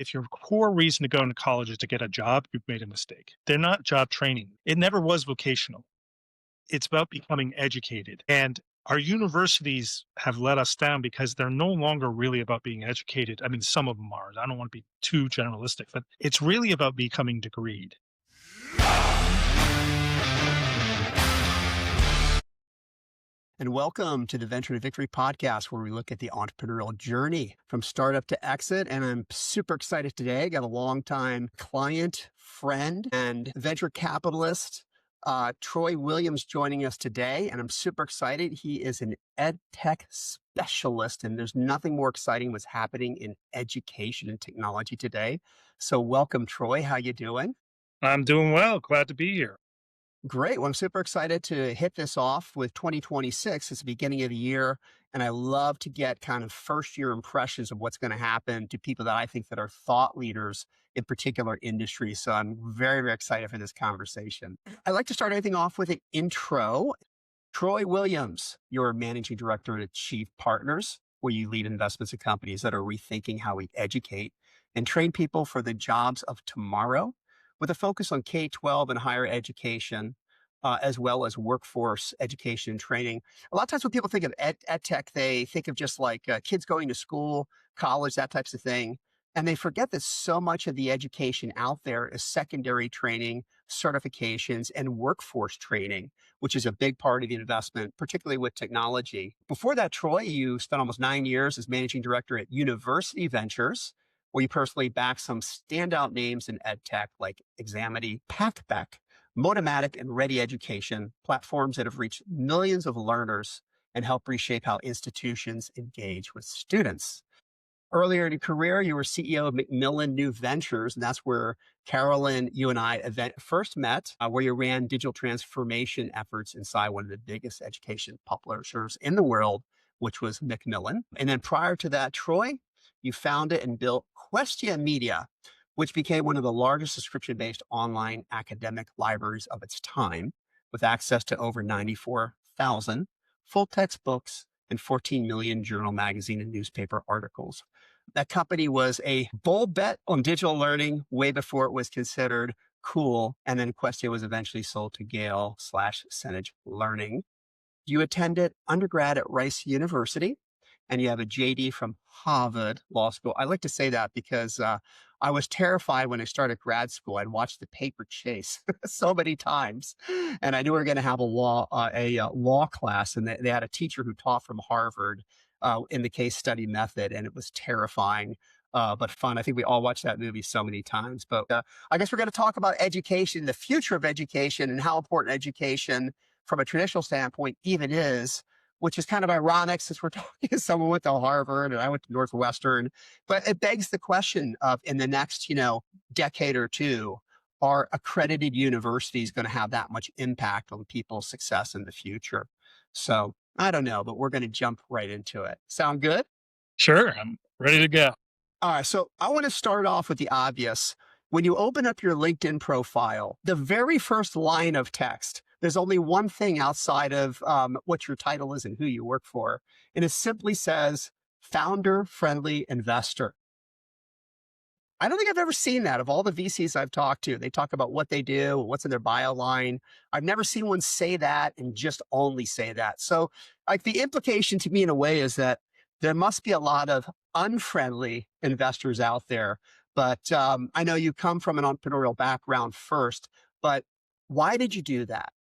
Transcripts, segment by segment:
If your core reason to go into college is to get a job, you've made a mistake. They're not job training. It never was vocational. It's about becoming educated. And our universities have let us down because they're no longer really about being educated. I mean, some of them are. I don't want to be too generalistic, but it's really about becoming degreed. And welcome to the Venture to Victory podcast, where we look at the entrepreneurial journey from startup to exit. And I'm super excited today. I got a longtime client, friend, and venture capitalist, Troy Williams, joining us today. And I'm super excited. He is an EdTech specialist, and there's nothing more exciting what's happening in education and technology today. So welcome, Troy. How you doing? I'm doing well. Glad to be here. Great. Well, I'm super excited to hit this off with 2026. It's the beginning of the year, and I love to get kind of first year impressions of what's going to happen to people that I think that are thought leaders in particular industries. So I'm very, very excited for this conversation. I'd like to start everything off with an intro. Troy Williams, you're managing director at Chief Partners, where you lead investments in companies that are rethinking how we educate and train people for the jobs of tomorrow, with a focus on K-12 and higher education, as well as workforce education and training. A lot of times when people think of EdTech, they think of just like kids going to school, college, that types of thing. And they forget that so much of the education out there is secondary training, certifications, and workforce training, which is a big part of the investment, particularly with technology. Before that, Troy, you spent almost 9 years as managing director at University Ventures, where you personally back some standout names in EdTech like Examity, Packback, Motomatic, and Ready Education, platforms that have reached millions of learners and help reshape how institutions engage with students. Earlier in your career, you were CEO of Macmillan New Ventures, and that's where Carolyn, you and I first met, where you ran digital transformation efforts inside one of the biggest education publishers in the world, which was Macmillan. And then prior to that, Troy, you founded and built Questia Media, which became one of the largest subscription-based online academic libraries of its time, with access to over 94,000 full-text books and 14 million journal, magazine, and newspaper articles. That company was a bold bet on digital learning way before it was considered cool. And then Questia was eventually sold to Gale/Senage Learning. You attended undergrad at Rice University, and you have a JD from Harvard Law School. I like to say that because I was terrified when I started grad school. I'd watched the paper chase so many times, and I knew we were going to have a law class, and they had a teacher who taught from Harvard in the case study method, and it was terrifying. But fun. I think we all watched that movie so many times. But I guess we're going to talk about education, the future of education, and how important education from a traditional standpoint even is, which is kind of ironic since we're talking to someone went to Harvard and I went to Northwestern. But it begs the question of, in the next, decade or two, are accredited universities going to have that much impact on people's success in the future? So I don't know, but we're going to jump right into it. Sound good? Sure. I'm ready to go. All right. So I want to start off with the obvious. When you open up your LinkedIn profile, the very first line of text, there's only one thing outside of what your title is and who you work for. And it simply says founder-friendly investor. I don't think I've ever seen that. Of all the VCs I've talked to, they talk about what they do, what's in their bio line. I've never seen one say that and just only say that. So like the implication to me in a way is that there must be a lot of unfriendly investors out there. But I know you come from an entrepreneurial background first, but why did you do that?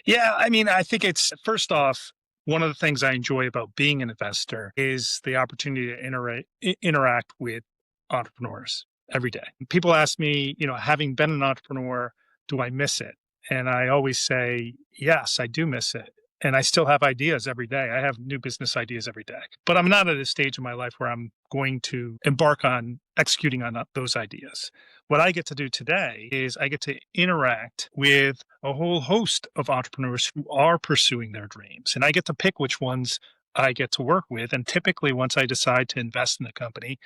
Yeah, I mean, I think it's first off, one of the things I enjoy about being an investor is the opportunity to interact with entrepreneurs every day. People ask me, having been an entrepreneur, do I miss it? And I always say, yes, I do miss it. And I still have ideas every day. I have new business ideas every day. But I'm not at a stage in my life where I'm going to embark on executing on those ideas. What I get to do today is I get to interact with a whole host of entrepreneurs who are pursuing their dreams. And I get to pick which ones I get to work with. And typically, once I decide to invest in a company,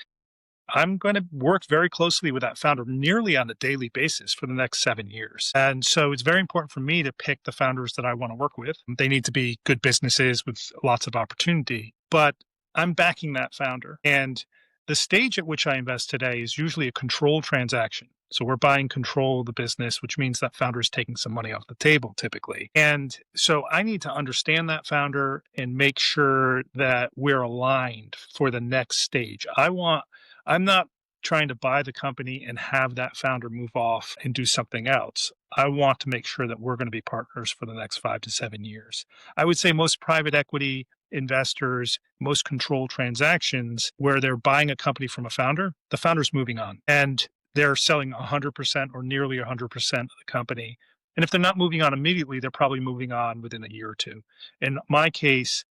I'm going to work very closely with that founder nearly on a daily basis for the next 7 years. And so it's very important for me to pick the founders that I want to work with. They need to be good businesses with lots of opportunity, but I'm backing that founder. And The stage at which I invest today is usually a control transaction. So we're buying control of the business, which means that founder is taking some money off the table typically. And so I need to understand that founder and make sure that we're aligned for the next stage. I'm not trying to buy the company and have that founder move off and do something else. I want to make sure that we're going to be partners for the next 5 to 7 years. I would say most private equity investors, most control transactions where they're buying a company from a founder, the founder's moving on and they're selling 100% or nearly 100% of the company. And if they're not moving on immediately, they're probably moving on within a year or two. In my case,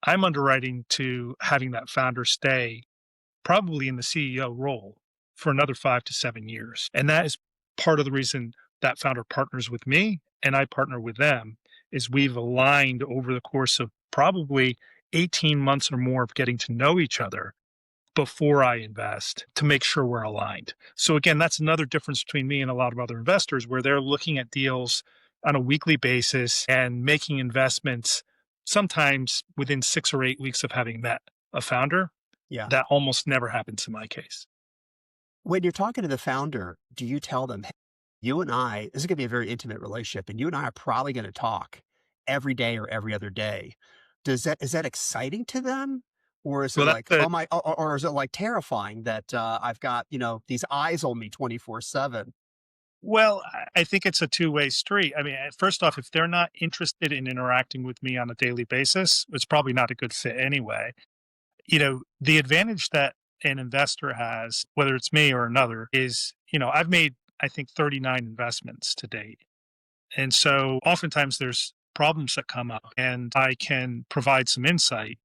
I'm underwriting to having that founder stay probably in the CEO role for another 5 to 7 years. And that is part of the reason that founder partners with me and I partner with them is we've aligned over the course of probably 18 months or more of getting to know each other before I invest to make sure we're aligned. So again, that's another difference between me and a lot of other investors where they're looking at deals on a weekly basis and making investments sometimes within 6 or 8 weeks of having met a founder. Yeah. That almost never happens in my case. When you're talking to the founder, do you tell them, "Hey, you and I, this is going to be a very intimate relationship, and you and I are probably going to talk every day or every other day." Is that exciting to them? Or is it Well, that's like, the oh my, or is it like terrifying that I've got, these eyes on me 24/7? well, I think it's a two-way street. I mean, first off, if they're not interested in interacting with me on a daily basis, it's probably not a good fit anyway. The advantage that an investor has, whether it's me or another, is, I've made, I think, 39 investments to date. And so oftentimes there's problems that come up and I can provide some insight.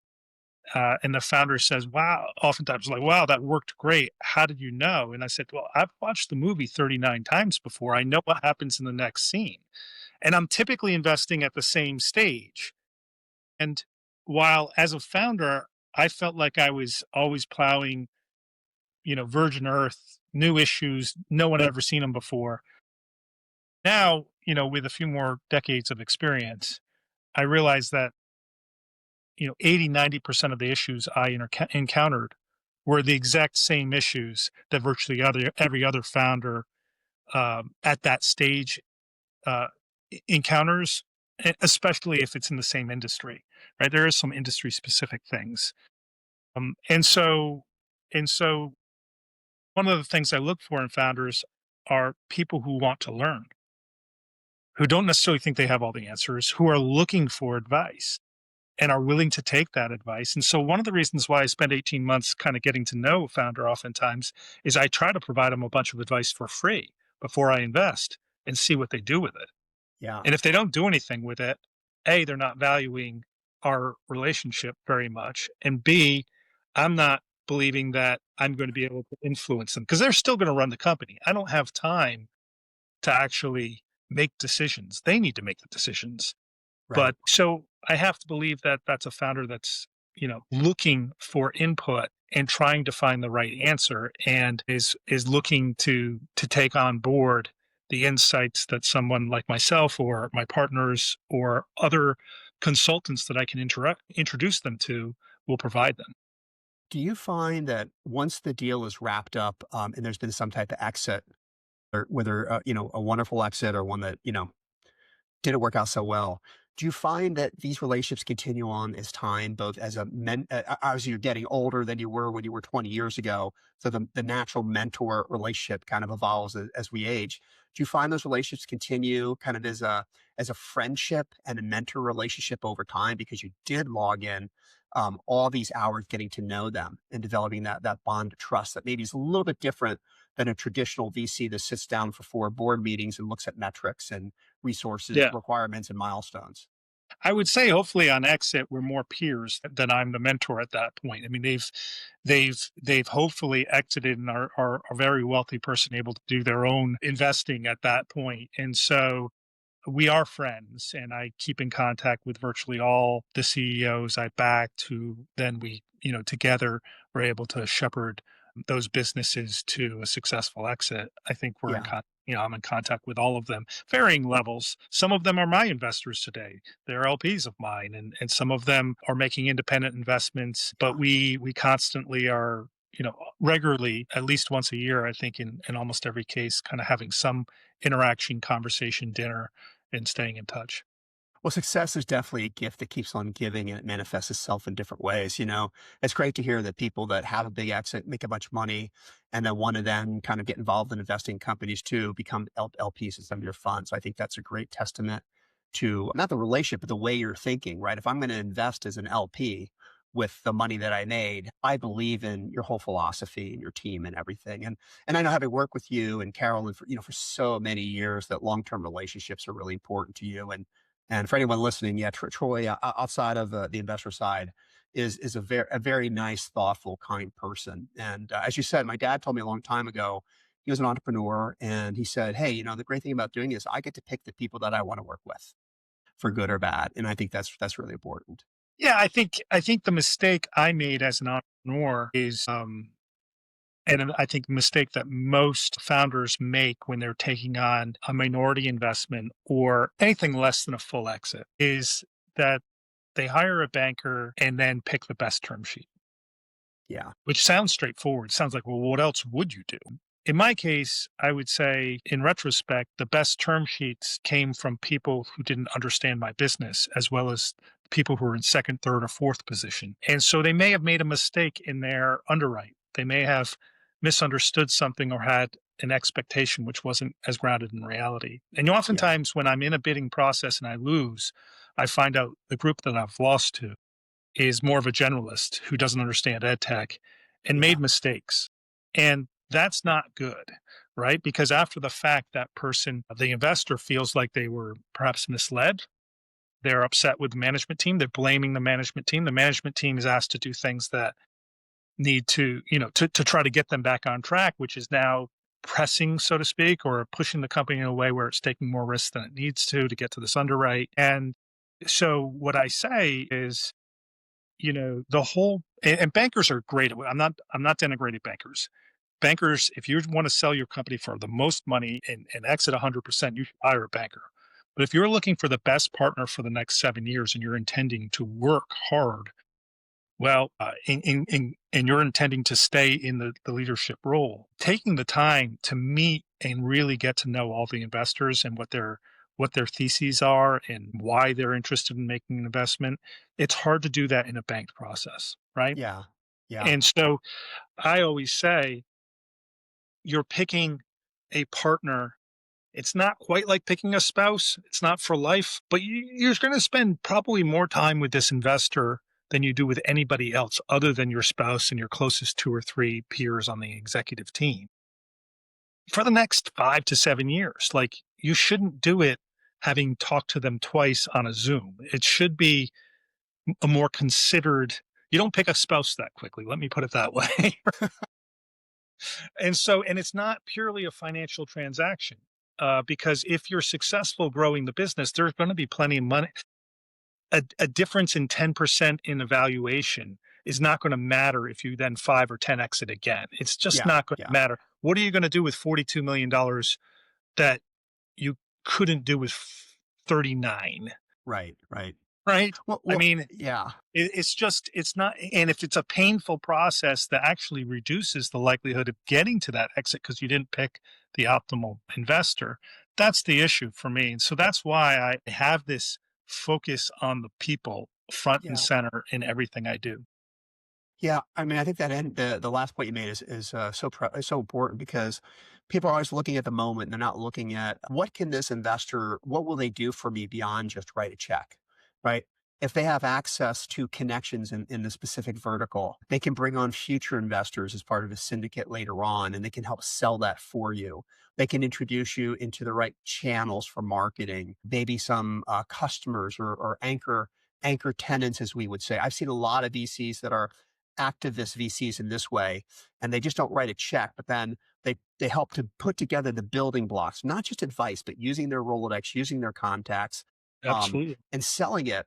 And the founder says, wow, oftentimes like, wow, that worked great. How did you know? And I said, well, I've watched the movie 39 times before. I know what happens in the next scene. And I'm typically investing at the same stage. And while as a founder, I felt like I was always plowing, virgin earth, new issues, no one had ever seen them before. Now, with a few more decades of experience, I realize that 80, 90% of the issues I encountered were the exact same issues that virtually every other founder at that stage uh, encounters, especially if it's in the same industry, right? There is some industry specific things. And so one of the things I look for in founders are people who want to learn, who don't necessarily think they have all the answers, who are looking for advice and are willing to take that advice. And so one of the reasons why I spend 18 months kind of getting to know a founder oftentimes is I try to provide them a bunch of advice for free before I invest and see what they do with it. Yeah, And if they don't do anything with it, A, they're not valuing our relationship very much. And B, I'm not believing that I'm going to be able to influence them because they're still going to run the company. I don't have time to actually make decisions. They need to make the decisions. right. But so I have to believe that that's a founder that's, looking for input and trying to find the right answer and is looking to take on board the insights that someone like myself or my partners or other consultants that I can introduce them to will provide them. Do you find that once the deal is wrapped up and there's been some type of exit, or whether, a wonderful exit or one that, didn't work out so well. Do you find that these relationships continue on as time, both as as you're getting older than you were when you were 20 years ago? So the natural mentor relationship kind of evolves as we age. Do you find those relationships continue kind of as a friendship and a mentor relationship over time because you did log in all these hours getting to know them and developing that bond of trust that maybe is a little bit different than a traditional VC that sits down for 4 board meetings and looks at metrics and resources, Yeah. requirements, and milestones. I would say hopefully on exit we're more peers than I'm the mentor at that point. I mean they've hopefully exited and are a very wealthy person able to do their own investing at that point. And so we are friends and I keep in contact with virtually all the CEOs I backed who then we, together were able to shepherd those businesses to a successful exit. I think Yeah. I'm in contact with all of them, varying levels. Some of them are my investors today. They're LPs of mine and some of them are making independent investments, but we constantly are regularly, at least once a year, I think in almost every case, kind of having some interaction, conversation, dinner, and staying in touch. Well, success is definitely a gift that keeps on giving and it manifests itself in different ways. It's great to hear that people that have a big exit make a bunch of money and then want to then kind of get involved in investing in companies too, become LPs in some of your funds. So I think that's a great testament to not the relationship, but the way you're thinking, right? If I'm going to invest as an LP with the money that I made, I believe in your whole philosophy and your team and everything. And I know having worked with you and Carolyn for so many years that long-term relationships are really important to you. And for anyone listening, yeah, Troy, outside of the investor side, is a very nice, thoughtful, kind person. And as you said, my dad told me a long time ago, he was an entrepreneur, and he said, "Hey, the great thing about doing is I get to pick the people that I want to work with, for good or bad." And I think that's really important. Yeah, I think the mistake I made as an entrepreneur is, and I think the mistake that most founders make when they're taking on a minority investment or anything less than a full exit is that they hire a banker and then pick the best term sheet, Yeah, which sounds straightforward. Sounds like, well, what else would you do? In my case, I would say, in retrospect, the best term sheets came from people who didn't understand my business, as well as people who were in second, third, or fourth position. And so they may have made a mistake in their underwrite. They may have misunderstood something or had an expectation which wasn't as grounded in reality. And yeah, oftentimes, when I'm in a bidding process and I lose, I find out the group that I've lost to is more of a generalist who doesn't understand ed tech and yeah, made mistakes. And that's not good, right? Because after the fact, that person, the investor, feels like they were perhaps misled. They're upset with the management team. They're blaming the management team. The management team is asked to do things that need to try to get them back on track, which is now pressing, so to speak, or pushing the company in a way where it's taking more risks than it needs to get to this underwrite. And so what I say is, the whole and bankers are great. I'm not denigrating bankers. Bankers, if you want to sell your company for the most money and exit 100%, you should hire a banker. But if you're looking for the best partner for the next 7 years and you're intending to work hard, well, and you're intending to stay in the leadership role, taking the time to meet and really get to know all the investors and what their theses are and why they're interested in making an investment. It's hard to do that in a banked process, right? yeah, yeah, And so I always say you're picking a partner. It's not quite like picking a spouse. It's not for life, but you're going to spend probably more time with this investor than you do with anybody else other than your spouse and your closest two or three peers on the executive team for the next 5 to 7 years. Like, you shouldn't do it having talked to them twice on a Zoom. It should be a more considered. You don't pick a spouse that quickly. Let me put it that way. And it's not purely a financial transaction, because if you're successful growing the business, there's going to be plenty of money. A difference in 10% in evaluation is not going to matter if you then 5 or 10 exit again. It's just yeah, not going to yeah. matter. What are you going to do with $42 million that you couldn't do with 39? Right, right. Right? I Well, mean, yeah. it's not, and if it's a painful process that actually reduces the likelihood of getting to that exit because you didn't pick the optimal investor, that's the issue for me. And so that's why I have this focus on the people front and Yeah. center in everything I do. Yeah, I mean, I think that the last point you made is so important because people are always looking at the moment. They're not looking at what can this investor, what will they do for me beyond just write a check, right? If they have access to connections in the specific vertical, they can bring on future investors as part of a syndicate later on, and they can help sell that for you. They can introduce you into the right channels for marketing, maybe some customers or anchor tenants, as we would say. I've seen a lot of VCs that are activist VCs in this way, and they just don't write a check, but then they help to put together the building blocks, not just advice, but using their Rolodex, using their contacts, Absolutely. and selling it.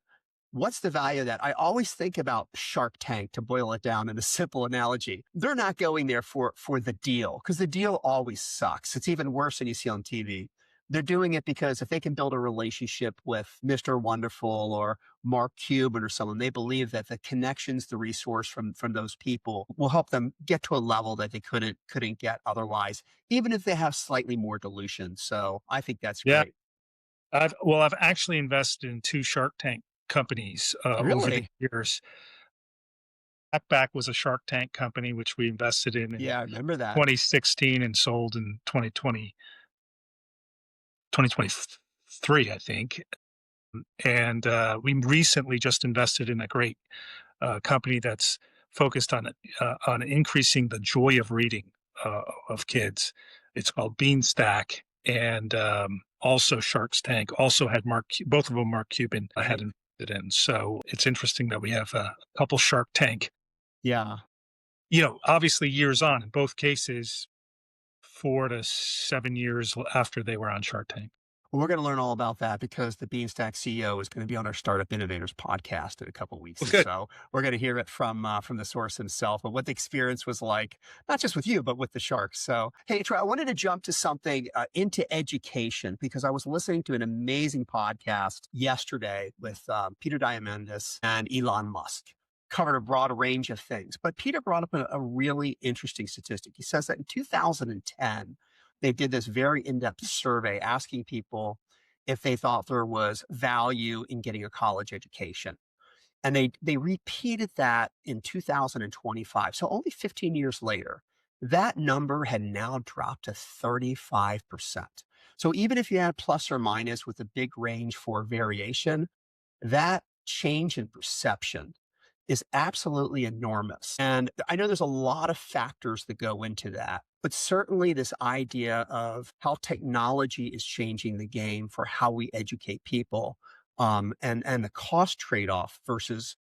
What's the value of that? I always think about Shark Tank to boil it down in a simple analogy. They're not going there for the deal because the deal always sucks. It's even worse than you see on TV. They're doing it because if they can build a relationship with Mr. Wonderful or Mark Cuban or someone, they believe that the connections, the resource from those people will help them get to a level that they couldn't get otherwise, even if they have slightly more dilution. So I think that's Yeah. great. I've actually invested in 2 Shark Tank companies, over the Really? years. Packback was a Shark Tank company, which we invested in Yeah, I remember that. 2016 and sold in 2023, I think. And, we recently just invested in a great, company that's focused on increasing the joy of reading, of kids. It's called Beanstack, and, also Shark's Tank also had both of them Mark Cuban had Right. invested in. So it's interesting that we have a couple Shark Tank, Yeah. obviously years on, in both cases, 4 to 7 years after they were on Shark Tank. Well, we're going to learn all about that because the Beanstack CEO is going to be on our Startup Innovators podcast in a couple of weeks, Well, and good. so we're going to hear it from the source himself and what the experience was like, not just with you, but with the sharks. So, hey, Troy, I wanted to jump to something into education because I was listening to an amazing podcast yesterday with Peter Diamandis and Elon Musk. Covered a broad range of things, but Peter brought up a really interesting statistic. He says that in 2010 they did this very in-depth survey asking people if they thought there was value in getting a college education. And they repeated that in 2025. So only 15 years later, that number had now dropped to 35%. So even if you had plus or minus with a big range for variation, that change in perception is absolutely enormous. And I know there's a lot of factors that go into that, but certainly this idea of how technology is changing the game for how we educate people, and the cost trade-off versus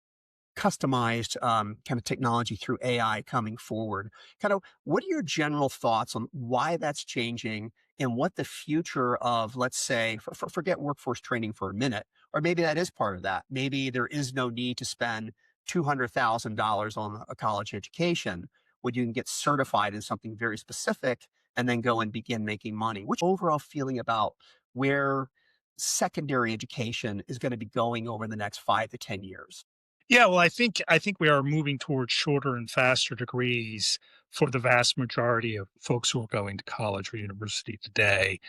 customized kind of technology through AI coming forward. Kind of what are your general thoughts on why that's changing and what the future of, let's say, forget workforce training for a minute, or maybe that is part of that. Maybe there is no need to spend $200,000 on a college education when you can get certified in something very specific and then go and begin making money. Which overall feeling about where secondary education is going to be going over the next 5 to 10 years? Yeah, well, I think we are moving towards shorter and faster degrees for the vast majority of folks who are going to college or university today.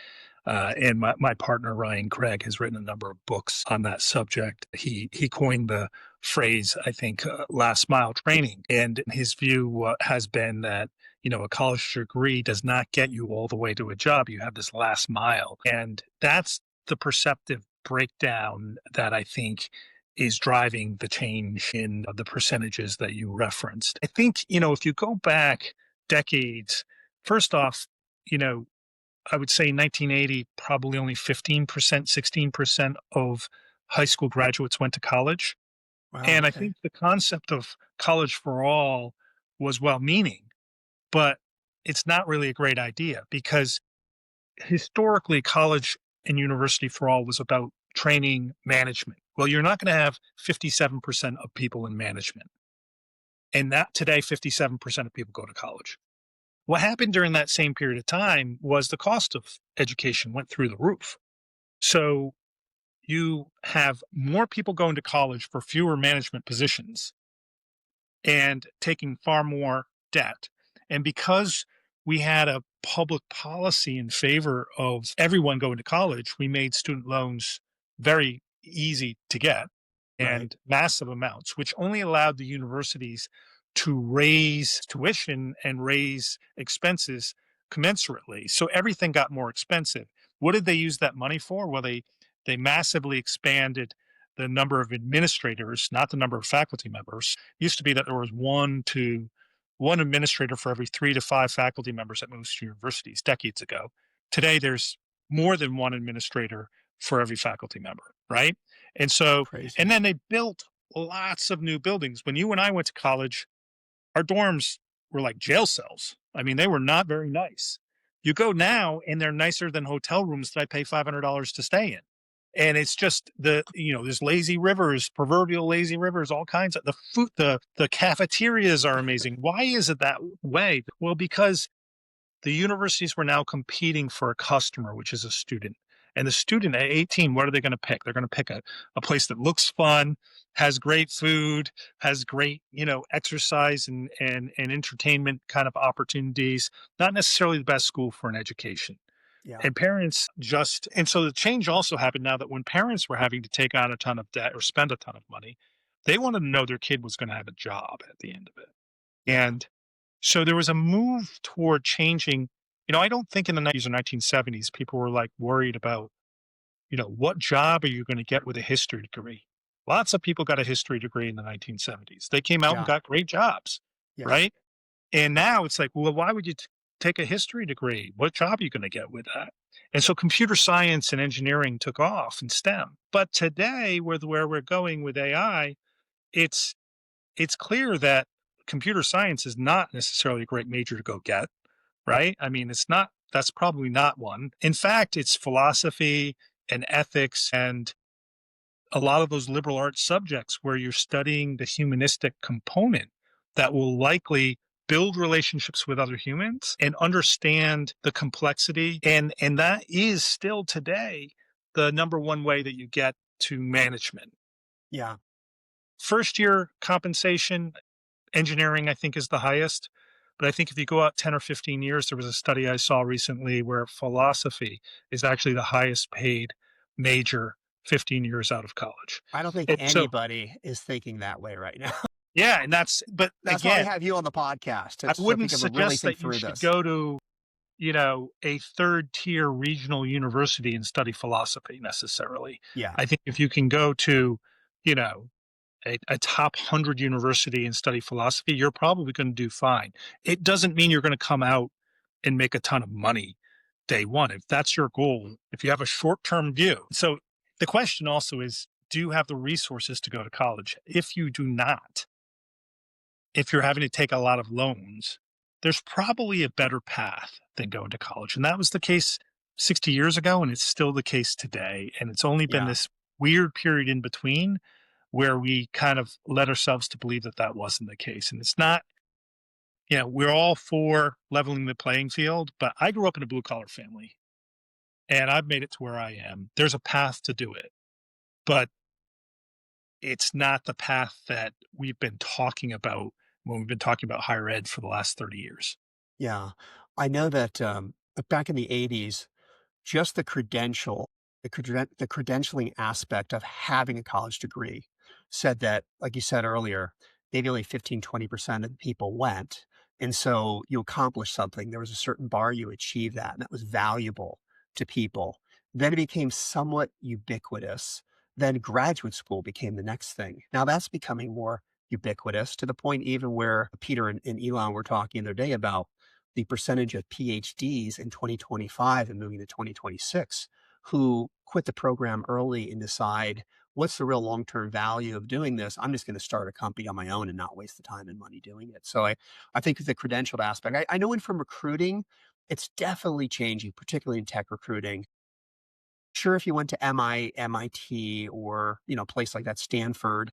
And my partner Ryan Craig has written a number of books on that subject. He coined the phrase, I think, last mile training, and his view has been that a college degree does not get you all the way to a job. You have this last mile, and that's the perceptive breakdown that I think is driving the change in the percentages that you referenced. I think if you go back decades, first off, you know I would say 1980, probably only 15%, 16% of high school graduates went to college. Wow. And I Okay. think the concept of college for all was well meaning, but it's not really a great idea because historically, college and university for all was about training management. Well, you're not going to have 57% of people in management. And that today, 57% of people go to college. What happened during that same period of time was the cost of education went through the roof. So you have more people going to college for fewer management positions and taking far more debt. And because we had a public policy in favor of everyone going to college, we made student loans very easy to get Right. and massive amounts, which only allowed the universities to raise tuition and raise expenses commensurately. So everything got more expensive. What did they use that money for? Well, they massively expanded the number of administrators, not the number of faculty members. It used to be that there was one administrator for every 3 to 5 faculty members at most universities decades ago. Today, there's more than one administrator for every faculty member, right? And so, and Crazy. then they built lots of new buildings. When you and I went to college, our dorms were like jail cells. I mean, they were not very nice. You go now, and they're nicer than hotel rooms that I pay $500 to stay in. And it's just there's lazy rivers, proverbial lazy rivers, all kinds of the food, the cafeterias are amazing. Why is it that way? Well, because the universities were now competing for a customer, which is a student. And the student at 18, what are they going to pick? They're going to pick a place that looks fun, has great food, has great, exercise and entertainment kind of opportunities, not necessarily the best school for an education. Yeah. And parents just, and so the change also happened now that when parents were having to take on a ton of debt or spend a ton of money, they wanted to know their kid was going to have a job at the end of it. Yeah. And so there was a move toward changing. I don't think in the 90s or 1970s people were like worried about, what job are you going to get with a history degree? Lots of people got a history degree in the 1970s. They came out and Yeah. got great jobs, Yeah. right? And now it's like, well, why would you take a history degree? What job are you going to get with that? And so computer science and engineering took off in STEM. But today, with where we're going with AI, it's it's clear that computer science is not necessarily a great major to go get, right? I mean, it's not, that's probably not one. In fact, it's philosophy and ethics and a lot of those liberal arts subjects where you're studying the humanistic component that will likely build relationships with other humans and understand the complexity. And that is still today the number one way that you get to management. Yeah. First year compensation, engineering, I think, is the highest. But I think if you go out 10 or 15 years, there was a study I saw recently where philosophy is actually the highest paid major 15 years out of college. I don't think And so, anybody is thinking that way right now. yeah, but That's why we again, have you on the podcast I so wouldn't people can really suggest think that you through should this. go to, a third tier regional university and study philosophy necessarily. Yeah. I think if you can go to, you know, a top 100 university and study philosophy, you're probably going to do fine. It doesn't mean you're going to come out and make a ton of money day one. If that's your goal, if you have a short term view. So the question also is, do you have the resources to go to college? If you do not, if you're having to take a lot of loans, there's probably a better path than going to college. And that was the case 60 years ago, and it's still the case today. And it's only been Yeah. this weird period in between where we kind of led ourselves to believe that that wasn't the case. And it's not, we're all for leveling the playing field, but I grew up in a blue collar family and I've made it to where I am. There's a path to do it, but it's not the path that we've been talking about when we've been talking about higher ed for the last 30 years. Yeah. I know that back in the 80s, just the credentialing aspect of having a college degree said that, like you said earlier, maybe only 15-20% of the people went. And so you accomplished something. There was a certain bar you achieved that, and that was valuable to people. Then it became somewhat ubiquitous. Then graduate school became the next thing. Now that's becoming more ubiquitous to the point even where Peter and Elon were talking the other day about the percentage of PhDs in 2025 and moving to 2026 who quit the program early and decide what's the real long-term value of doing this? I'm just going to start a company on my own and not waste the time and money doing it. So I think the credentialed aspect, I know in from recruiting, it's definitely changing, particularly in tech recruiting. Sure, if you went to MIT or, a place like that, Stanford,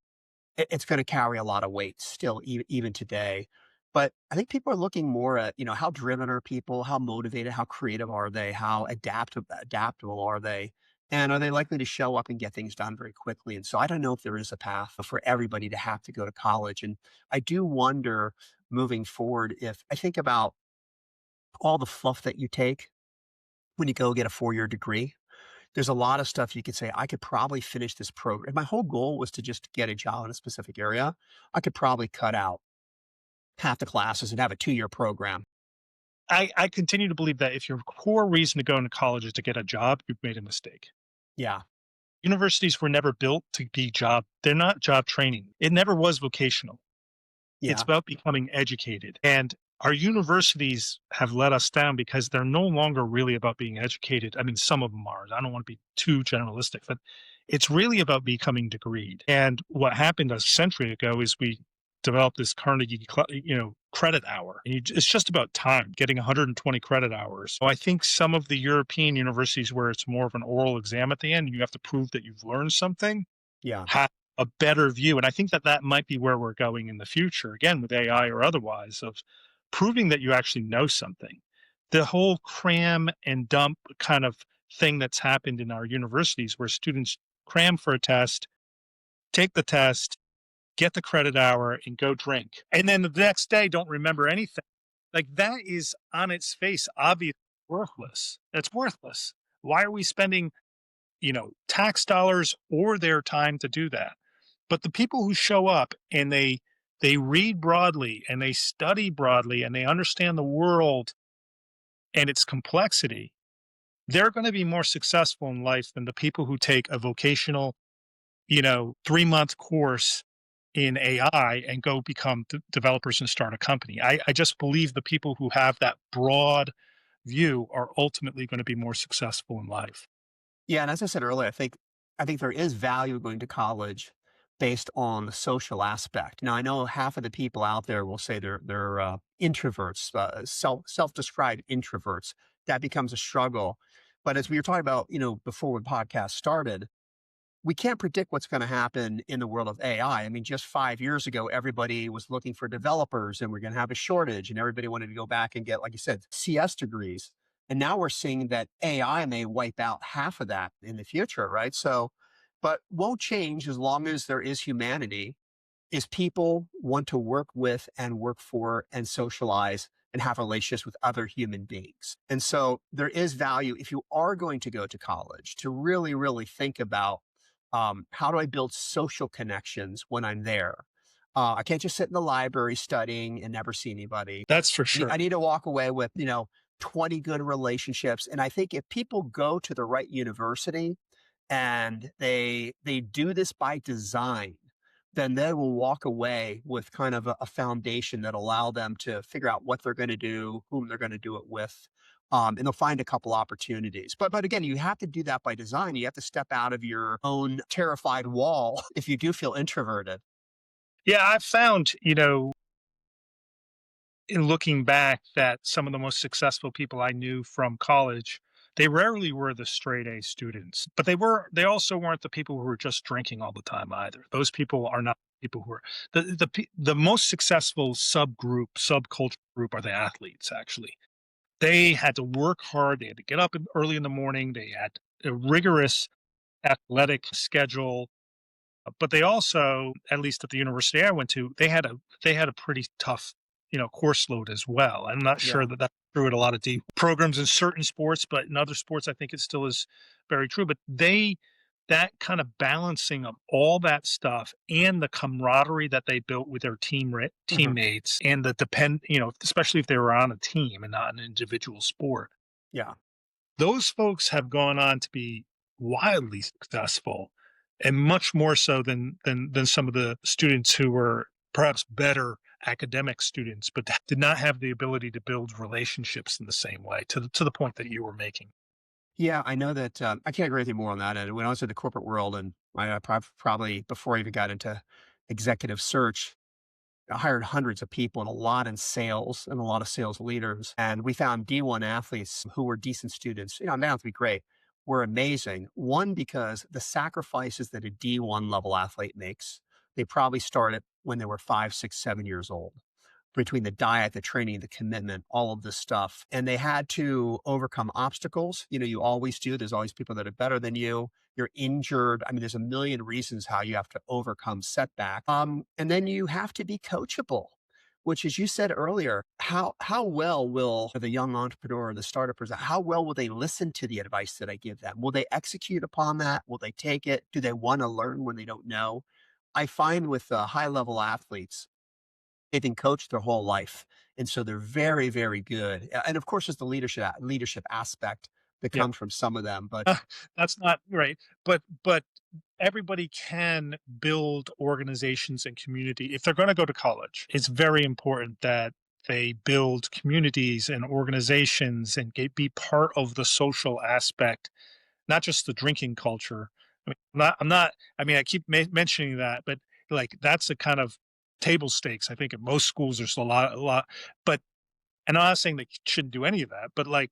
it's going to carry a lot of weight still, even today. But I think people are looking more at, how driven are people? How motivated? How creative are they? How adaptable are they? And are they likely to show up and get things done very quickly? And so I don't know if there is a path for everybody to have to go to college. And I do wonder moving forward if I think about all the fluff that you take when you go get a 4-year degree. There's a lot of stuff you could say, I could probably finish this program. If my whole goal was to just get a job in a specific area, I could probably cut out half the classes and have a 2-year program. I continue to believe that if your core reason to go into college is to get a job, you've made a mistake. Yeah. Universities were never built to be they're not job training. It never was vocational. It's Yeah. about becoming educated. And our universities have let us down because they're no longer really about being educated. I mean, some of them are. I don't want to be too generalistic, but it's really about becoming degreed. And what happened a century ago is we developed this Carnegie, credit hour. And it's just about time getting 120 credit hours. So I think some of the European universities where it's more of an oral exam at the end, you have to prove that you've learned something, Yeah. have a better view. And I think that that might be where we're going in the future, again, with AI or otherwise, of proving that you actually know something. The whole cram and dump kind of thing that's happened in our universities where students cram for a test, take the test, get the credit hour, and go drink. And then the next day don't remember anything. Like that is on its face obviously worthless. That's worthless. Why are we spending, tax dollars or their time to do that? But the people who show up and they read broadly and they study broadly and they understand the world and its complexity, they're going to be more successful in life than the people who take a vocational, 3-month course in AI and go become developers and start a company. I just believe the people who have that broad view are ultimately going to be more successful in life. Yeah, and as I said earlier, I think there is value in going to college based on the social aspect. Now, I know half of the people out there will say they're introverts, self-described introverts. That becomes a struggle. But as we were talking about, before the podcast started, we can't predict what's going to happen in the world of AI. I mean, just 5 years ago, everybody was looking for developers and we're going to have a shortage and everybody wanted to go back and get, like you said, CS degrees. And now we're seeing that AI may wipe out half of that in the future, right? So, but won't change as long as there is humanity, is people want to work with and work for and socialize and have relationships with other human beings. And so there is value if you are going to go to college to really, really think about how do I build social connections when I'm there? I can't just sit in the library studying and never see anybody. That's for I sure. need to walk away with, 20 good relationships. And I think if people go to the right university and they do this by design, then they will walk away with kind of a foundation that allow them to figure out what they're going to do, whom they're going to do it with, and they'll find a couple opportunities. But again, you have to do that by design. You have to step out of your own terrified wall if you do feel introverted. Yeah, I've found, in looking back that some of the most successful people I knew from college, they rarely were the straight A students, but they also weren't the people who were just drinking all the time either. Those people are not people who are the most successful subculture group are the athletes actually. They had to work hard, they had to get up early in the morning, they had a rigorous athletic schedule, but they also, at least at the university I went to, they had a pretty tough, course load as well. I'm not sure Yeah. that that's true at a lot of deep programs in certain sports, but in other sports, I think it still is very true. But that kind of balancing of all that stuff and the camaraderie that they built with their Mhm. teammates and especially if they were on a team and not an individual sport, Yeah. those folks have gone on to be wildly successful and much more so than some of the students who were perhaps better academic students but did not have the ability to build relationships in the same way to the point that you were making. Yeah, I know that I can't agree with you more on that. And when I was in the corporate world, and probably before I even got into executive search, I hired hundreds of people and a lot in sales and a lot of sales leaders. And we found D1 athletes who were decent students. They don't have to be great, were amazing. One, because the sacrifices that a D1 level athlete makes, they probably started when they were 5, 6, 7 years old between the diet, the training, the commitment, all of this stuff. And they had to overcome obstacles. You always do. There's always people that are better than you. You're injured. I mean, there's a million reasons how you have to overcome setback. And then you have to be coachable, which, as you said earlier, how well will the young entrepreneur, the startup person, how well will they listen to the advice that I give them? Will they execute upon that? Will they take it? Do they want to learn when they don't know? I find with high level athletes, they've been coached their whole life, and so they're very, very good. And of course, there's the leadership aspect that Yeah. comes from some of them. But That's not right, but everybody can build organizations and community if they're going to go to college. It's very important that they build communities and organizations and be part of the social aspect, not just the drinking culture. I'm not I mean, I keep mentioning that, but like that's a kind of table stakes. I think at most schools there's a lot, but and I'm not saying they shouldn't do any of that, but like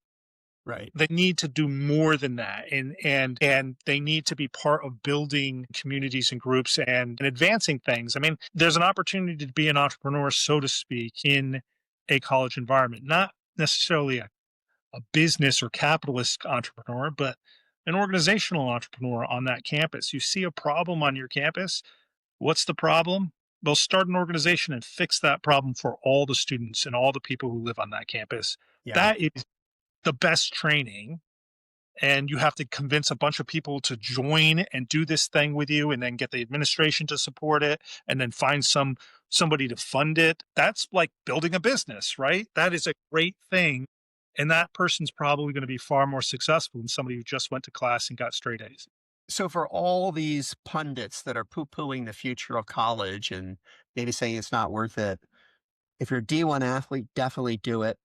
right, they need to do more than that, and they need to be part of building communities and groups and advancing things. I mean, there's an opportunity to be an entrepreneur, so to speak, in a college environment, not necessarily a business or capitalist entrepreneur, but an organizational entrepreneur on that campus. You see a problem on your campus. What's the problem? They'll start an organization and fix that problem for all the students and all the people who live on that campus. Yeah. That is the best training. And you have to convince a bunch of people to join and do this thing with you, and then get the administration to support it, and then find somebody to fund it. That's like building a business, right? That is a great thing. And that person's probably going to be far more successful than somebody who just went to class and got straight A's. So for all these pundits that are poo-pooing the future of college and maybe saying it's not worth it, if you're a D1 athlete, definitely do it.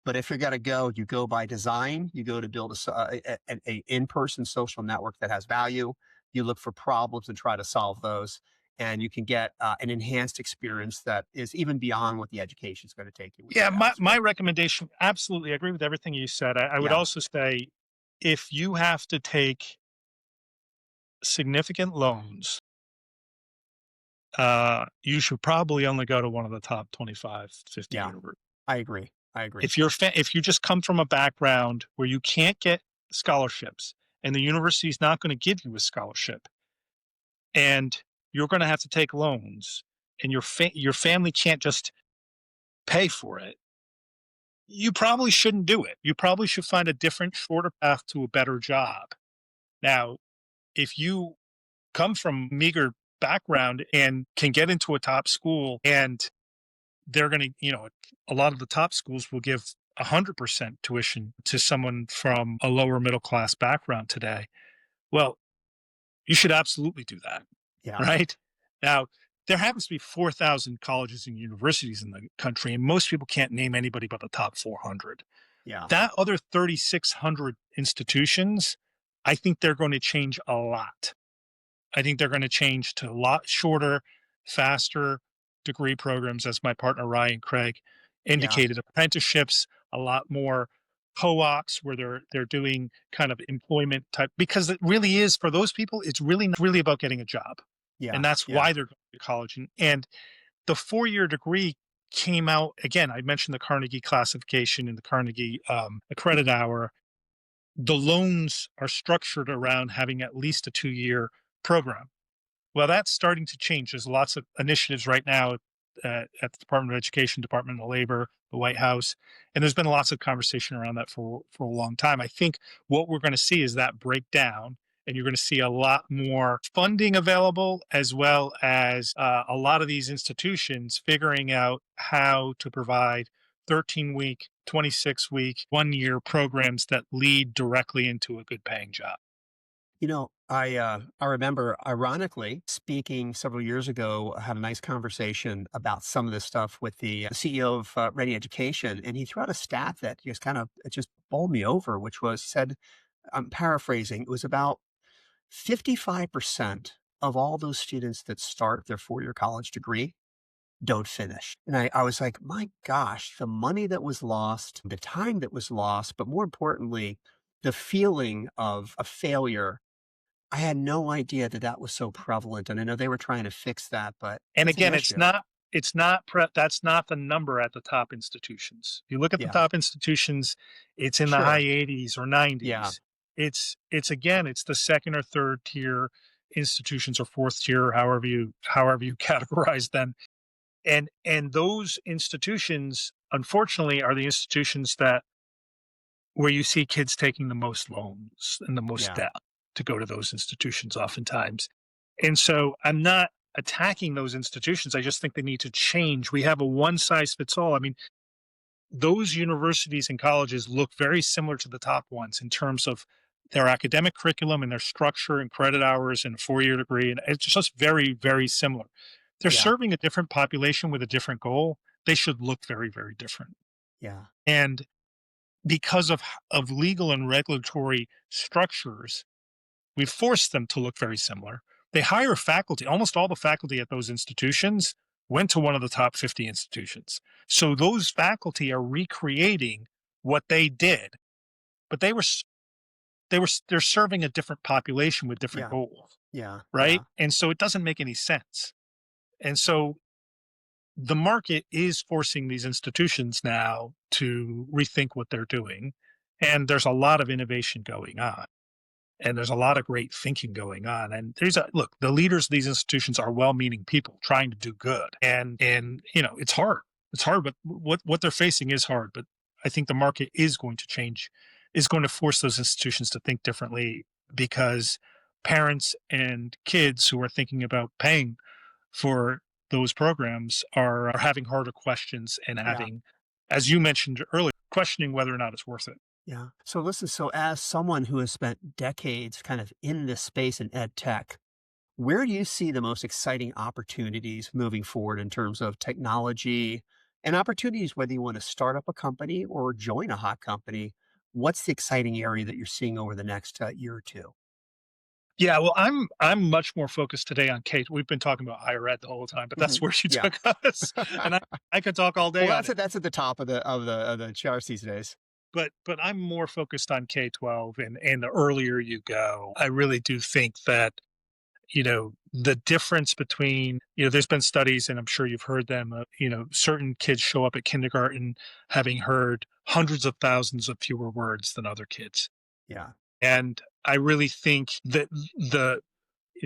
But if you're going to go, you go by design. You go to build a in-person social network that has value. You look for problems and try to solve those. And you can get an enhanced experience that is even beyond what the education is going to take you, which is Yeah, my atmosphere. recommendation, absolutely, I agree with everything you said. I would Yeah. also say, if you have to take significant loans, you should probably only go to one of the top 25, 50 Yeah. universities. I agree. I agree. If you just come from a background where you can't get scholarships and the university is not going to give you a scholarship, and you're going to have to take loans, and your family can't just pay for it, you probably shouldn't do it. You probably should find a different, shorter path to a better job. Now, if you come from meager background and can get into a top school, and they're going to, a lot of the top schools will give 100% tuition to someone from a lower middle class background today. Well, you should absolutely do that, Yeah. right? Now, there happens to be 4,000 colleges and universities in the country, and most people can't name anybody but the top 400. Yeah. That other 3,600 institutions, I think they're going to change a lot. I think they're going to change to a lot shorter, faster degree programs, as my partner Ryan Craig Yeah. indicated, apprenticeships, a lot more co-ops where they're doing kind of employment type, because it really is, for those people, it's really about getting a job. Yeah. And that's Yeah. why they're going to college. And the 4-year degree came out again. I mentioned the Carnegie classification and the Carnegie accredit hour. The loans are structured around having at least a 2-year program. Well, that's starting to change. There's lots of initiatives right now at the Department of Education, Department of Labor, the White House, and there's been lots of conversation around that for a long time. I think what we're going to see is that breakdown, and you're going to see a lot more funding available, as well as a lot of these institutions figuring out how to provide 13-week, 26-week, 1-year programs that lead directly into a good paying job. I remember, ironically, speaking several years ago, I had a nice conversation about some of this stuff with the CEO of Ready Education, and he threw out a stat that just kind of it just bowled me over, which was said, I'm paraphrasing, it was about 55% of all those students that start their 4-year college degree don't finish. And I was like, my gosh, the money that was lost, the time that was lost, but more importantly, the feeling of a failure. I had no idea that that was so prevalent, and I know they were trying to fix that, but And it's an again, issue. that's not the number at the top institutions. You look at the Yeah, top institutions, it's in the high sure. 80s or Yeah, 90s. It's again, it's the second or third tier institutions, or fourth tier, however you categorize them. And those institutions, unfortunately, are the institutions that where you see kids taking the most loans and the most yeah, debt to go to those institutions oftentimes. And so I'm not attacking those institutions. I just think they need to change. We have a one size fits all. I mean, those universities and colleges look very similar to the top ones in terms of their academic curriculum and their structure and credit hours and a 4-year degree. And it's just very, very similar. They're yeah, serving a different population with a different goal. They should look very, very different. yeah, And because of legal and regulatory structures, we force them to look very similar. They hire faculty. Almost all the faculty at those institutions went to one of the top 50 institutions. So those faculty are recreating what they did, but they're serving a different population with different yeah, goals, yeah, right? yeah, And so it doesn't make any sense. And so the market is forcing these institutions now to rethink what they're doing. And there's a lot of innovation going on. And there's a lot of great thinking going on. And there's a look, the leaders of these institutions are well-meaning people trying to do good. And it's hard. It's hard, but what they're facing is hard. But I think the market is going to change, is going to force those institutions to think differently because parents and kids who are thinking about paying for those programs are having harder questions and Yeah. having, as you mentioned earlier, questioning whether or not it's worth it. Yeah. So listen, so as someone who has spent decades kind of in this space in ed tech, where do you see the most exciting opportunities moving forward in terms of technology and opportunities, whether you want to start up a company or join a hot company? What's the exciting area that you're seeing over the next year or two? Yeah, well, I'm much more focused today on K. We've been talking about higher ed the whole time, but that's Hmm. where you Yeah. took us, and I could talk all Well, day on it. that's at the top of the charts these days. But I'm more focused on K-12, and the earlier you go, I really do think that the difference between there's been studies, and I'm sure you've heard them. Certain kids show up at kindergarten having heard hundreds of thousands of fewer words than other kids, Yeah. and I really think that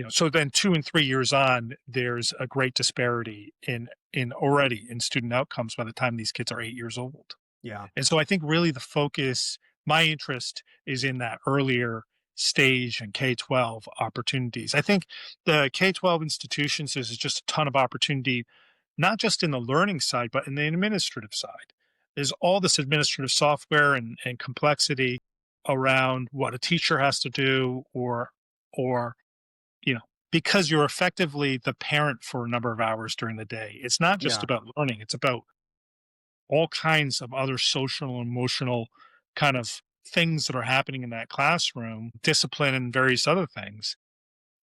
so then 2 and 3 years on, there's a great disparity in already in student outcomes by the time these kids are 8 years old. Yeah. And so I think really the focus, my interest is in that earlier stage and K-12 opportunities. I think the K-12 institutions, there's just a ton of opportunity, not just in the learning side, but in the administrative side. There's all this administrative software and complexity around what a teacher has to do or you know, because you're effectively the parent for a number of hours during the day. It's not just Yeah. about learning, it's about all kinds of other social and emotional kind of things that are happening in that classroom, discipline and various other things.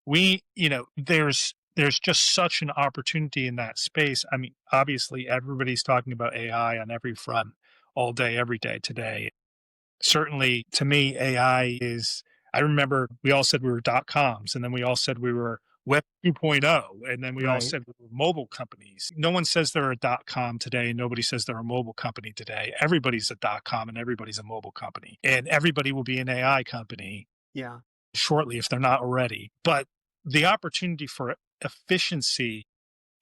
There's just such an opportunity in that space. I mean, obviously everybody's talking about AI on every front all day, every day today. Certainly to me, AI is, I remember we all said we were dot coms, and then we all said we were web 2.0, and then we all Right. said we were mobile companies. No one says they're a dot com today, and nobody says they're a mobile company today. Everybody's a dot com and everybody's a mobile company. And everybody will be an AI company Yeah. shortly if they're not already. But the opportunity for efficiency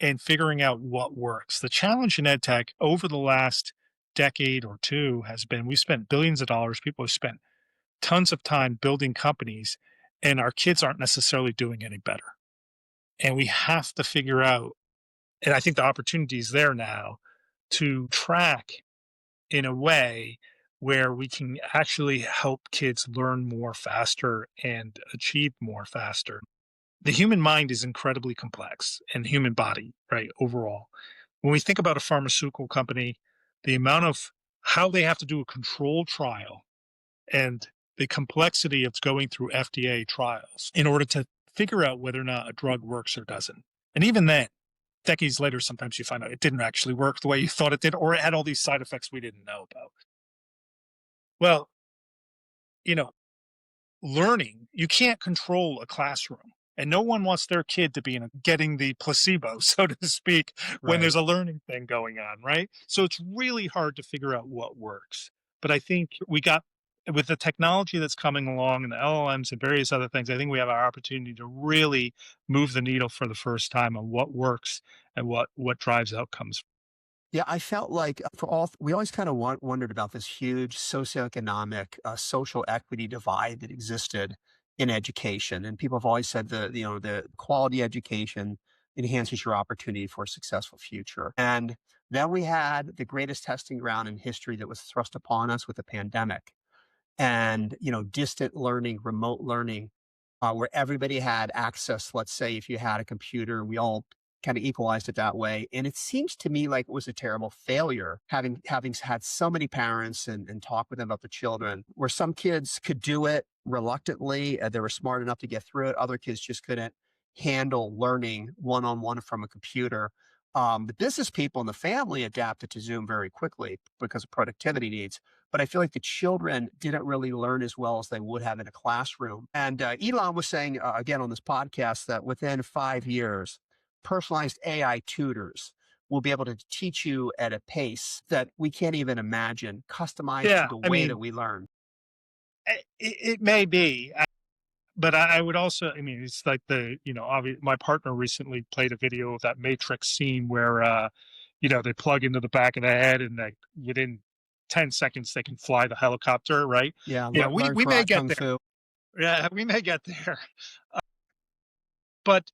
and figuring out what works. The challenge in ed tech over the last decade or two has been we spent billions of dollars, people have spent tons of time building companies, and our kids aren't necessarily doing any better. And we have to figure out, and I think the opportunity is there now to track in a way where we can actually help kids learn more faster and achieve more faster. The human mind is incredibly complex and human body, right? Overall, when we think about a pharmaceutical company, the amount of how they have to do a control trial and the complexity of going through FDA trials in order to figure out whether or not a drug works or doesn't. And even then, decades later, sometimes you find out it didn't actually work the way you thought it did, or it had all these side effects we didn't know about. Well, you know, learning, you can't control a classroom. And no one wants their kid to be getting the placebo, so to speak, when there's Right. a learning thing going on, right? So it's really hard to figure out what works. But I think we got, with the technology that's coming along and the LLMs and various other things, I think we have our opportunity to really move the needle for the first time on what works and what drives outcomes. Yeah, I felt like for all we always kind of wondered about this huge socioeconomic, social equity divide that existed in education, and people have always said the quality education enhances your opportunity for a successful future. And then we had the greatest testing ground in history that was thrust upon us with the pandemic, and distant learning, remote learning, where everybody had access. Let's say if you had a computer, we all kind of equalized it that way. And it seems to me like it was a terrible failure, having had so many parents and talk with them about the children, where some kids could do it reluctantly, they were smart enough to get through it, other kids just couldn't handle learning one-on-one from a computer. The business people and the family adapted to Zoom very quickly because of productivity needs, but I feel like the children didn't really learn as well as they would have in a classroom. And Elon was saying, again on this podcast, that within 5 years, personalized AI tutors will be able to teach you at a pace that we can't even imagine, customized to Yeah, the I way that mean, we learn. It may be, but I would also, I mean, it's like my partner recently played a video of that Matrix scene where, they plug into the back of the head and like within 10 seconds they can fly the helicopter, right? Yeah, Yeah, learn we may karate get kung there. fu. Yeah, we may get there. But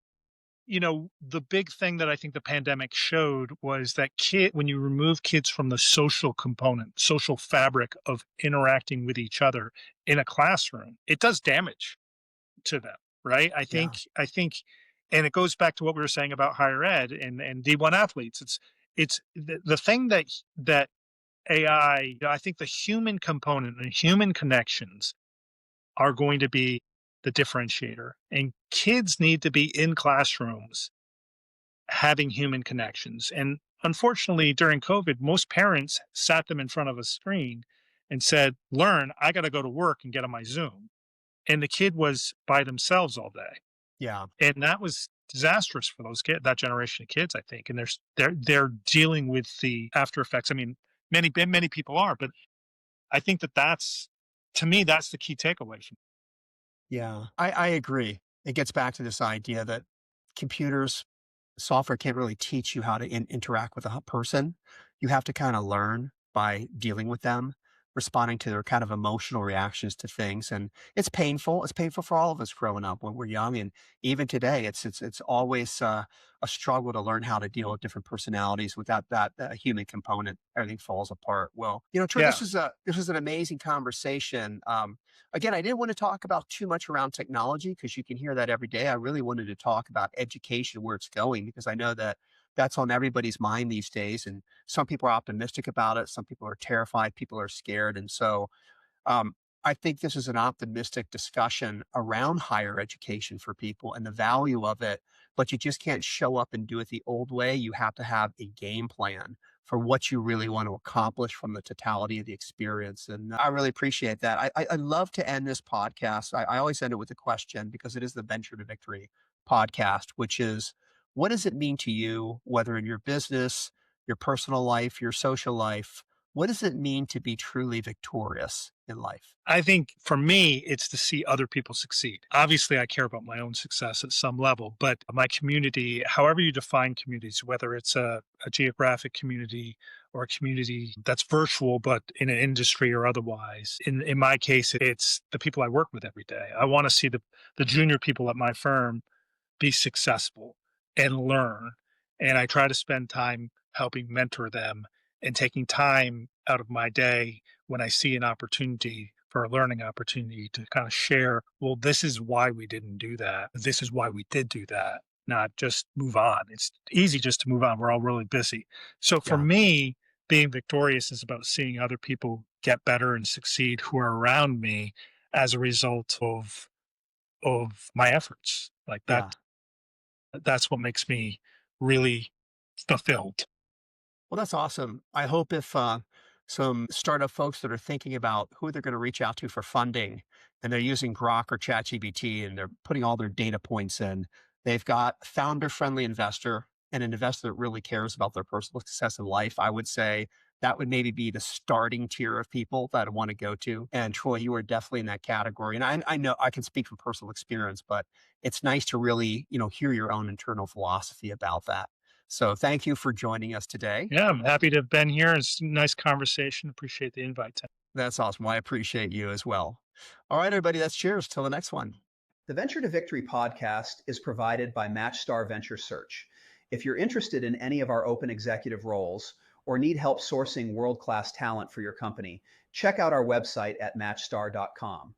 the big thing that I think the pandemic showed was that when you remove kids from the social component, social fabric of interacting with each other in a classroom, it does damage to them, right? Yeah, I think, and it goes back to what we were saying about higher ed and D1 athletes. It's the thing that AI, I think the human component and human connections are going to be the differentiator. And kids need to be in classrooms having human connections. And unfortunately, during COVID, most parents sat them in front of a screen and said, "Learn, I got to go to work and get on my Zoom." And the kid was by themselves all day. yeah. And that was disastrous for that generation of kids, I think. And they're dealing with the after effects. I mean, many people are, but I think that's, to me, that's the key takeaway from. Yeah, I agree. It gets back to this idea that computers, software can't really teach you how to interact with a person. You have to kind of learn by dealing with them, responding to their kind of emotional reactions to things. And it's painful. It's painful for all of us growing up when we're young. And even today, it's always a struggle to learn how to deal with different personalities without that human component. Everything falls apart. Well, Troy, Yeah, this is an amazing conversation. Again, I didn't want to talk about too much around technology because you can hear that every day. I really wanted to talk about education, where it's going, because I know that that's on everybody's mind these days. And some people are optimistic about it. Some people are terrified. People are scared. And so um, I think this is an optimistic discussion around higher education for people and the value of it, but you just can't show up and do it the old way. You have to have a game plan for what you really want to accomplish from the totality of the experience. And I really appreciate that. I love to end this podcast. I always end it with a question because it is the Venture to Victory podcast, which is, what does it mean to you, whether in your business, your personal life, your social life? What does it mean to be truly victorious in life? I think for me, it's to see other people succeed. Obviously, I care about my own success at some level, but my community, however you define communities, whether it's a geographic community or a community that's virtual, but in an industry or otherwise, in my case, it's the people I work with every day. I want to see the junior people at my firm be successful and learn. And I try to spend time helping mentor them and taking time out of my day when I see an opportunity for a learning opportunity to kind of share, well, this is why we didn't do that. This is why we did do that, not just move on. It's easy just to move on. We're all really busy. So for Yeah, me, being victorious is about seeing other people get better and succeed who are around me as a result of my efforts. Like yeah. that's what makes me really fulfilled. Well, that's awesome. I hope if some startup folks that are thinking about who they're going to reach out to for funding and they're using Grok or ChatGPT and they're putting all their data points in, they've got founder friendly investor and an investor that really cares about their personal success in life. I would say that would maybe be the starting tier of people that I want to go to. And Troy, you are definitely in that category. And I know I can speak from personal experience, but it's nice to really, hear your own internal philosophy about that. So thank you for joining us today. Yeah, I'm happy to have been here. It's a nice conversation. Appreciate the invite. That's awesome. Well, I appreciate you as well. All right, everybody, that's cheers. Till the next one. The Venture to Victory podcast is provided by MatchStar Venture Search. If you're interested in any of our open executive roles or need help sourcing world-class talent for your company, check out our website at matchstar.com.